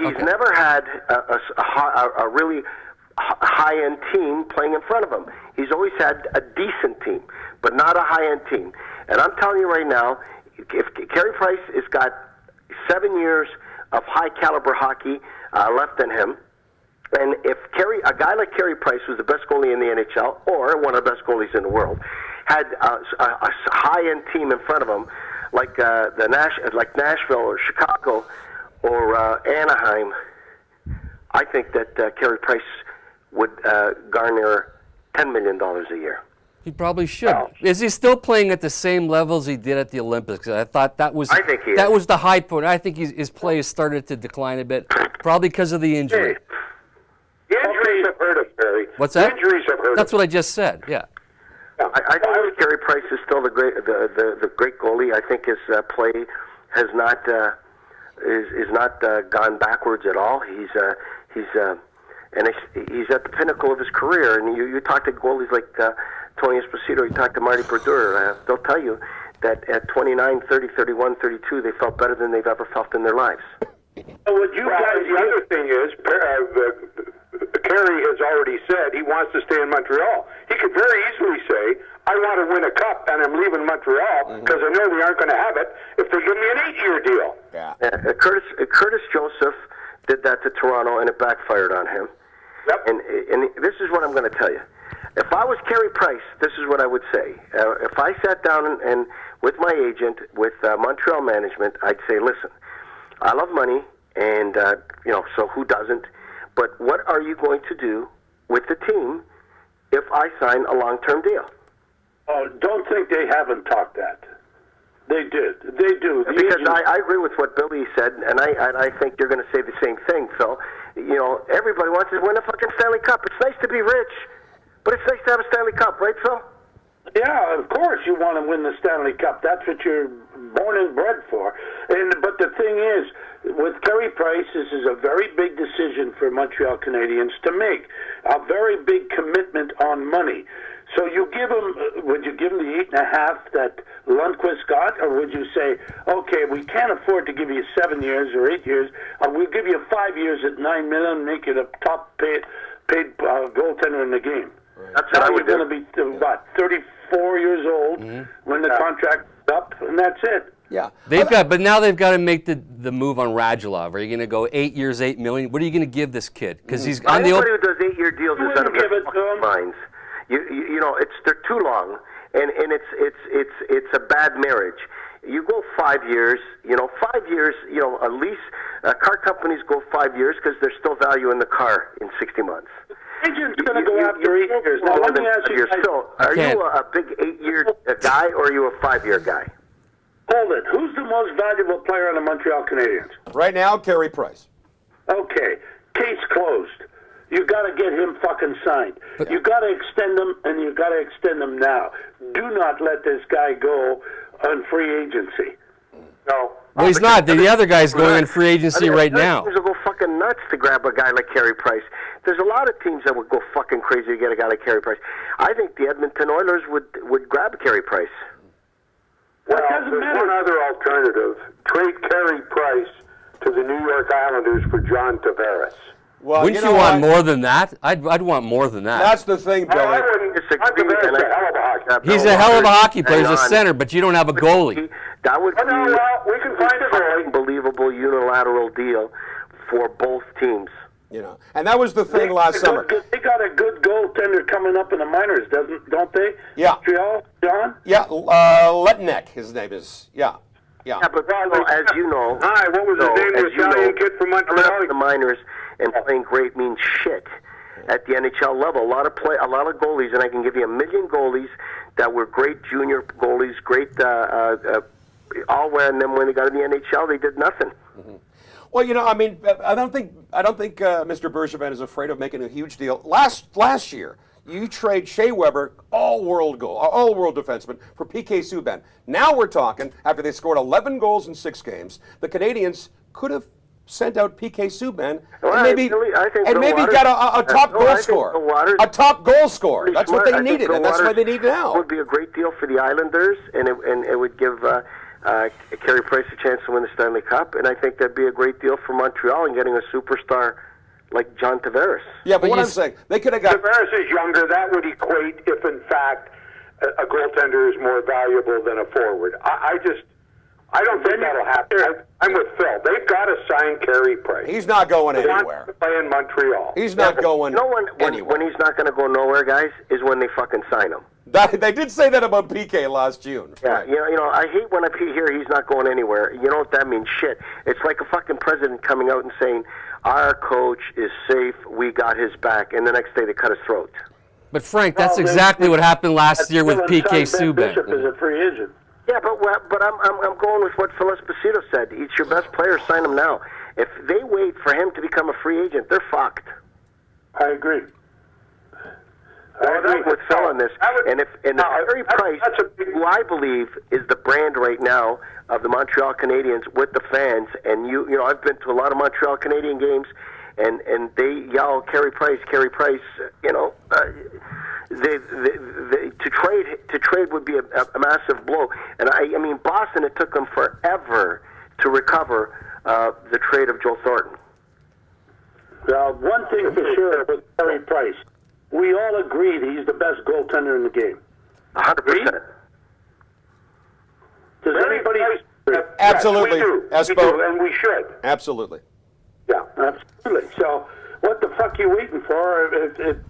he's never had a really high-end team playing in front of him. He's always had a decent team, but not a high-end team. And I'm telling you right now, if Carey Price has got 7 years of high-caliber hockey left in him, and if a guy like Carey Price, who's the best goalie in the NHL, or one of the best goalies in the world, had a high-end team in front of him, like Nashville or Chicago or Anaheim, I think that Carey Price would garner $10 million a year. He probably should. Is he still playing at the same levels he did at the Olympics? I thought that was the high point. I think his play has started to decline a bit, probably because of the injury. The injuries have hurt him, Barry. What's that? The injuries have hurt him. That's what I just said. Yeah. I think Carey Price is still the great goalie. I think his play has not gone backwards at all. He's at the pinnacle of his career. And you talk to goalies like Tony Esposito, you talk to Marty Brodeur, they'll tell you that at 29, 30, 31, 32, they felt better than they've ever felt in their lives. What you guys, the other thing is, Carey has already said he wants to stay in Montreal. He could very easily say, I want to win a cup and I'm leaving Montreal because I know we aren't going to have it if they give me an 8-year deal. Yeah. Curtis Joseph did that to Toronto and it backfired on him. Yep. And this is what I'm going to tell you. If I was Carey Price, this is what I would say. If I sat down and with my agent, with Montreal management, I'd say, listen, I love money, and so who doesn't? But what are you going to do with the team if I sign a long-term deal? Oh, don't think they haven't talked that. They did. They do. Because I agree with what Billy said, and I think you're going to say the same thing, Phil. Everybody wants to win a fucking Stanley Cup. It's nice to be rich, but it's nice to have a Stanley Cup, right, Phil? Yeah, of course you want to win the Stanley Cup. That's what you're born and bred for. But the thing is, with Carey Price, this is a very big decision for Montreal Canadiens to make. A very big commitment on money. So you give him, would you give him the 8.5 that Lundqvist got, or would you say, okay, we can't afford to give you 7 years or 8 years, we'll give you 5 years at $9 million, make it a top paid goaltender in the game. Right. That's what I would do. You're going to be 34 years old when the contract's up, and that's it. Yeah, but now they've got to make the move on Radulov. Are you going to go 8 years, $8 million? What are you going to give this kid? Because he's on the anybody who does 8-year deals is out of their minds. They're too long, and it's a bad marriage. You go 5 years. 5 years. At least car companies go 5 years because there's still value in the car in 60 months. Agent's going to go after 8 years. Now, let me ask you, are you a big 8-year guy or are you a 5-year guy? Hold it. Who's the most valuable player on the Montreal Canadiens? Right now, Carey Price. Okay. Case closed. You got to get him fucking signed. You got to extend him, and you got to extend him now. Do not let this guy go on free agency. No. Well, he's not. The other guy's going on free agency right now. Teams will go fucking nuts to grab a guy like Carey Price. There's a lot of teams that would go fucking crazy to get a guy like Carey Price. I think the Edmonton Oilers would grab Carey Price. Well, there's one other alternative. Trade Carey Price to the New York Islanders for John Tavares. Well, Wouldn't you want more than that? I'd want more than that. That's the thing, Billy. I wouldn't disagree. He's a hell of a hockey player. He's a center, but you don't have a goalie. That would be we can find an unbelievable unilateral deal for both teams. And that was the thing last summer. They got a good goaltender coming up in the minors, don't they? Yeah. Montreal, John? Yeah, Letnick, his name is. Yeah, but as you know... Hi, what was his name? The Italian kid from Montreal? The minors and playing great means shit at the NHL level. A lot of goalies, and I can give you a million goalies that were great junior goalies, great all-wear, and then when they got in the NHL, they did nothing. Mm-hmm. Well, I don't think Mr. Bergevin is afraid of making a huge deal. Last year, you trade Shea Weber, all-world defenseman, for P.K. Subban. Now we're talking, after they scored 11 goals in 6 games, the Canadiens could have sent out P.K. Subban and maybe got a top goal scorer. A top goal scorer. That's what they needed, and that's what they need now. It would be a great deal for the Islanders, and it would give Carey Price a chance to win the Stanley Cup, and I think that'd be a great deal for Montreal in getting a superstar like John Tavares. Yeah, but what I'm saying, they could have got... Tavares is younger. That would equate if, in fact, a goaltender is more valuable than a forward. I don't think that'll happen. I'm with Phil. They've got to sign Carey Price. He's not going anywhere. He wants to play in Montreal. He's not going anywhere. When he's not going to go nowhere, guys, is when they fucking sign him. They did say that about PK last June. Yeah, right. you know, I hate when I hear he's not going anywhere. You know what that means? Shit. It's like a fucking president coming out and saying, our coach is safe, we got his back, and the next day they cut his throat. But Frank, that's exactly what happened last year with PK Subban. Bishop is a free agent. Yeah, but I'm going with what Phil Esposito said. It's your best player, sign him now. If they wait for him to become a free agent, they're fucked. I agree. I agree with Phil on this. And Carey Price, who I believe is the brand right now of the Montreal Canadiens with the fans, and you know, I've been to a lot of Montreal Canadian games, and they yell Carey Price, you know. To trade would be a massive blow, and I mean Boston. It took them forever to recover the trade of Joe Thornton. Well, one thing for sure with Carey Price, we all agree that he's the best goaltender in the game. 100%. Does anybody? Absolutely, yes, we do, and we should. Absolutely. Yeah, absolutely. So, what the fuck are you waiting for?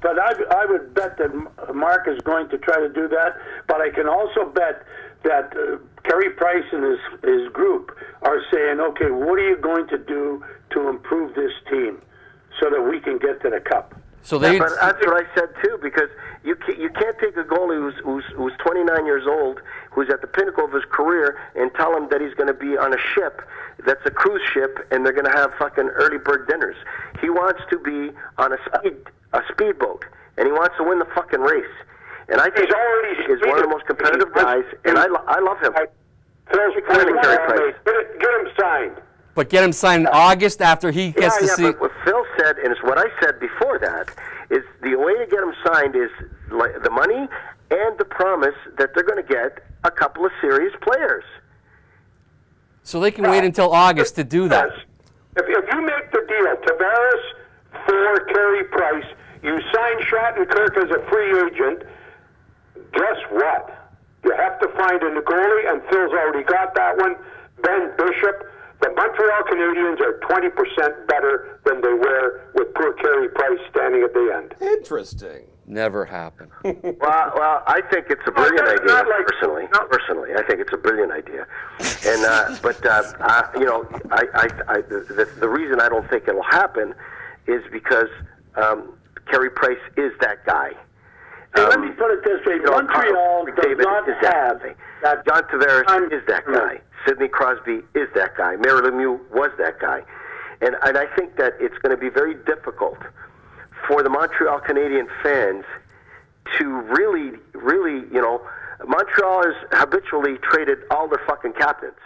But I would bet that Mark is going to try to do that. But I can also bet that Carey Price and his group are saying, okay, what are you going to do to improve this team so that we can get to the cup? So but that's what I said too, because you can't take a goalie who's 29 years old, who's at the pinnacle of his career, and tell him that he's going to be on a ship that's a cruise ship, and they're going to have fucking early bird dinners. He wants to be on a speedboat, and he wants to win the fucking race. And I think he's one of the most competitive guys, and I love him. Get him signed. But get him signed in August after he gets to see. But what Phil said, and it's what I said before that, is the way to get him signed is the money and the promise that they're going to get a couple of serious players. So they can wait until August to do that. If you make the deal, Tavares for Carey Price, you sign Shattenkirk as a free agent, guess what? You have to find a goalie, and Phil's already got that one, Ben Bishop. The Montreal Canadiens are 20% better than they were with poor Carey Price standing at the end. Interesting. Never happened. Well, I think it's a brilliant idea. Personally, I think it's a brilliant idea. And you know, the reason I don't think it'll happen is because Carey Price is that guy. Let me put it this way: Montreal does not have that. John Tavares is that guy. Sidney Crosby is that guy. Mario Lemieux was that guy. And I think that it's going to be very difficult for the Montreal Canadian fans to really, you know, Montreal has habitually traded all their fucking captains.